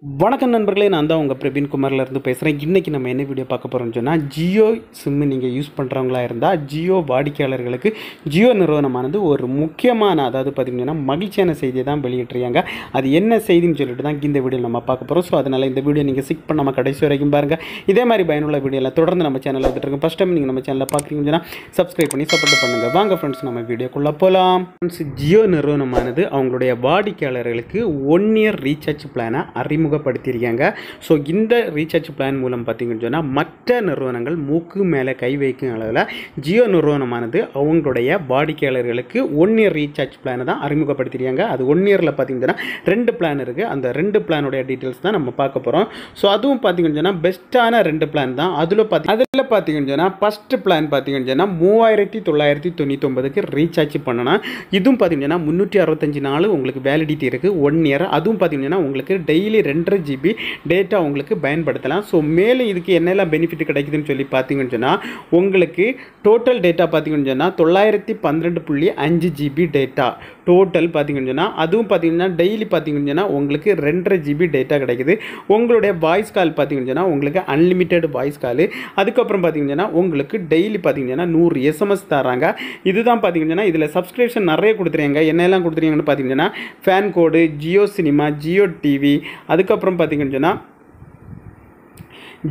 வணக்கம் நண்பர்களே, நான் தான் உங்கள் பிரவீன் குமார்லேருந்து பேசுகிறேன். இன்றைக்கி நம்ம என்ன வீடியோ பார்க்க போகிறோம்னு சொன்னால், ஜியோ சிம்மு நீங்கள் யூஸ் பண்ணுறவங்களா இருந்தால் ஜியோ வாடிக்கையாளர்களுக்கு ஜியோ நிறுவனமானது ஒரு முக்கியமான, அதாவது பார்த்திங்கன்னா மகிழ்ச்சியான செய்தியை தான் வெளியிட்டிருக்காங்க. அது என்ன செய்தின்னு சொல்லிட்டு தான் இந்த வீடியோ நம்ம பார்க்க போகிறோம். ஸோ அதனால் இந்த வீடியோ நீங்கள் ஸ்கிப் பண்ணாமல் கடைசி வரைக்கும் பாருங்கள். இதே மாதிரி பயனுள்ள வீடியோவில் தொடர்ந்து நம்ம சேனலில் வந்துட்டுருக்கோம். ஃபஸ்ட் டைம் நீங்கள் நம்ம சேனலில் பார்க்குறீங்கன்னு சொன்னால் சப்ஸ்கிரைப் பண்ணி சப்போர்ட் பண்ணுங்கள். வாங்க ஃப்ரெண்ட்ஸ், நம்ம வீடியோக்குள்ளே போகலாம். ஃப்ரெண்ட்ஸ், ஜியோ நிறுவனமானது அவங்களுடைய வாடிக்கையாளர்களுக்கு 1 இயர் ரீசார்ஜ் பிளானை அறிமுகப்படுத்தியிருக்காங்க. ஸோ இந்த ரீசார்ஜ் பிளான் மூலம் பார்த்தீங்கன்னு சொன்னால் மற்ற நிறுவனங்கள் மூக்கு மேலே கை வைக்கும் அளவில் ஜியோ நிறுவனமானது அவங்களுடைய வாடிக்கையாளர்களுக்கு 1 இயர் ரீசார்ஜ் பிளானை தான் அறிமுகப்படுத்தியிருக்காங்க. அது 1 இயரில் பார்த்தீங்கன்னா 2 பிளான் இருக்குது. அந்த 2 பிளானுடைய டீட்டெயில்ஸ் தான் நம்ம பார்க்க போகிறோம். ஸோ அதுவும் பார்த்தீங்கன்னு சொன்னால் பெஸ்ட்டான 2 பிளான் தான். அதில் பார்த்தீங்கன்னு சொன்னால் ஃபஸ்ட்டு பிளான் பார்த்தீங்கன்னு சொன்னால் 3999க்கு ரீசார்ஜ் பண்ணணும். இதுவும் பார்த்தீங்கன்னா 365 நாள் உங்களுக்கு வேலிடிட்டி இருக்குது, 1 இயர். அதுவும் பார்த்தீங்கன்னா உங்களுக்கு டெய்லி 2.5 GB டேட்டா உங்களுக்கு பயன்படுத்தலாம். ஸோ மேலும் இதுக்கு என்னெல்லாம் பெனிஃபிட் கிடைக்குதுன்னு சொல்லி பார்த்தீங்கன்னு சொன்னால் உங்களுக்கு டோட்டல் டேட்டா பார்த்தீங்கன்னு சொன்னால் 912.5 GB டேட்டா டோட்டல் பார்த்தீங்கன்னு சொன்னால், அதுவும் பார்த்தீங்கன்னா டெய்லி பார்த்தீங்கன்னு சொன்னால் உங்களுக்கு 2.5 GB டேட்டா கிடைக்குது. உங்களுடைய வாய்ஸ் கால் பார்த்தீங்கன்னு சொன்னால் உங்களுக்கு அன்லிமிட்டெட் வாய்ஸ் கால். அதுக்கப்புறம் பார்த்தீங்கன்னா உங்களுக்கு டெய்லி பார்த்தீங்கன்னா 100 SMS தராங்க. இதுதான் பார்த்தீங்கன்னா இதில் சப்ஸ்கிரிப்ஷன் நிறைய கொடுத்துருங்க. என்னெல்லாம் கொடுத்துருங்கன்னு பார்த்தீங்கன்னா ஃபேன் கோடு, ஜியோ சினிமா, ஜியோ டிவி, அதுக்கப்புறம் பார்த்தீங்கன்னு சொன்னால்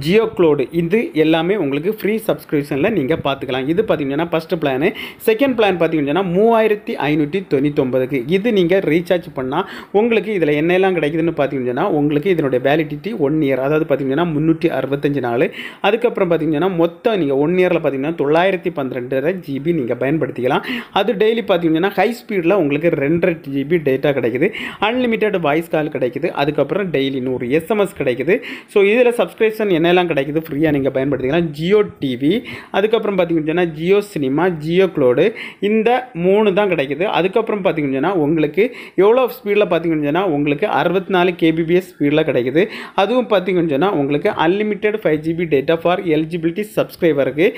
ஜியோ க்ளோடு, இது எல்லாமே உங்களுக்கு ஃப்ரீ சப்ஸ்கிரிப்ஷனில் நீங்கள் பார்த்துக்கலாம். இது பார்த்தீங்கன்னா ஃபஸ்ட்டு பிளானு. செகண்ட் பிளான் பார்த்தீங்கன்னா 3599க்கு இது நீங்கள் ரீசார்ஜ் பண்ணால் உங்களுக்கு இதில் என்னெல்லாம் கிடைக்குதுன்னு பார்த்தீங்கன்னா உங்களுக்கு இதனுடைய வேலிடிட்டி 1 இயர், அதாவது பார்த்தீங்கன்னா 365 நாள். அதுக்கப்புறம் பார்த்தீங்கன்னா மொத்தம் நீங்கள் 1 இயரில் பார்த்தீங்கன்னா 912 GB நீங்கள் பயன்படுத்திக்கலாம். அது டெய்லி பார்த்தீங்கன்னா ஹை ஸ்பீடில் உங்களுக்கு 2.5 GB டேட்டா கிடைக்குது, அன்லிமிட்டெட் வாய்ஸ் கால் கிடைக்குது, அதுக்கப்புறம் டெய்லி 100 SMS கிடைக்குது. ஸோ இதில் சப்ஸ்கிரிப்ஷன் என்னெல்லாம் கிடைக்குது ஃப்ரீயாக நீங்கள் பயன்படுத்திக்கலாம். ஜியோ டிவி, அதுக்கப்புறம் பார்த்தீங்கன்னா ஜியோ சினிமா, ஜியோ க்ளோடு, இந்த 3 தான் கிடைக்குது. அதுக்கப்புறம் பார்த்தீங்கன்னா உங்களுக்கு எவ்வளோ ஸ்பீடில் பார்த்தீங்கன்னா உங்களுக்கு 64 kbps ஸ்பீடில் கிடைக்குது. அதுவும் பார்த்தீங்கன்னா உங்களுக்கு unlimited 5 GB data for eligibility சப்ஸ்கிரைபருக்கு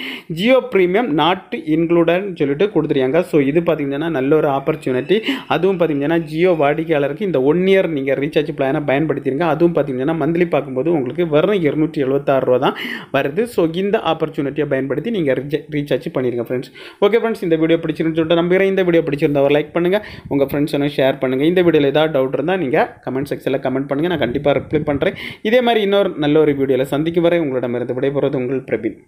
ஜியோ ப்ரீமியம் நாட் இன்க்ளூடட்னு சொல்லிட்டு கொடுத்துருக்காங்க. ஸோ இது பார்த்தீங்கன்னா நல்ல ஒரு ஆப்பர்ச்சுனிட்டி. அதுவும் பார்த்தீங்கன்னா ஜியோ வாடிக்கையாளருக்கு இந்த 1 இயர் நீங்கள் ரீசார்ஜ் பிளானை பயன்படுத்திடுங்க. அதுவும் பார்த்தீங்கன்னா மந்த்லி பார்க்கும்போது உங்களுக்கு வெறும் 276 ரூபா தான் வருது. ஸோ இந்த ஆப்பர்ச்சுனிட்டியை பயன்படுத்தி நீங்கள் ரீசார்ஜ் பண்ணிடுங்க ஃப்ரெண்ட்ஸ். ஓகே ஃப்ரெண்ட்ஸ், இந்த வீடியோ பிடிச்சிருன்னு சொல்லிட்டு நம்புகிறேன். இந்த வீடியோ பிடிச்சிருந்தா ஒரு லைக் பண்ணுங்கள், உங்கள் ஃப்ரெண்ட்ஸுன்னு ஷேர் பண்ணுங்கள். இந்த வீடியோவில் ஏதாவது டவுட் இருந்தால் நீங்கள் கமெண்ட் செக்ஷனில் கமெண்ட் பண்ணுங்கள், நான் கண்டிப்பாக ரிப்ளை பண்ணுறேன். இதே மாதிரி இன்னொரு நல்ல ஒரு வீடியோவில் சந்திக்கும் வரை உங்களிடமிருந்து விடைபெறுவது உங்கள் பிரவீன்.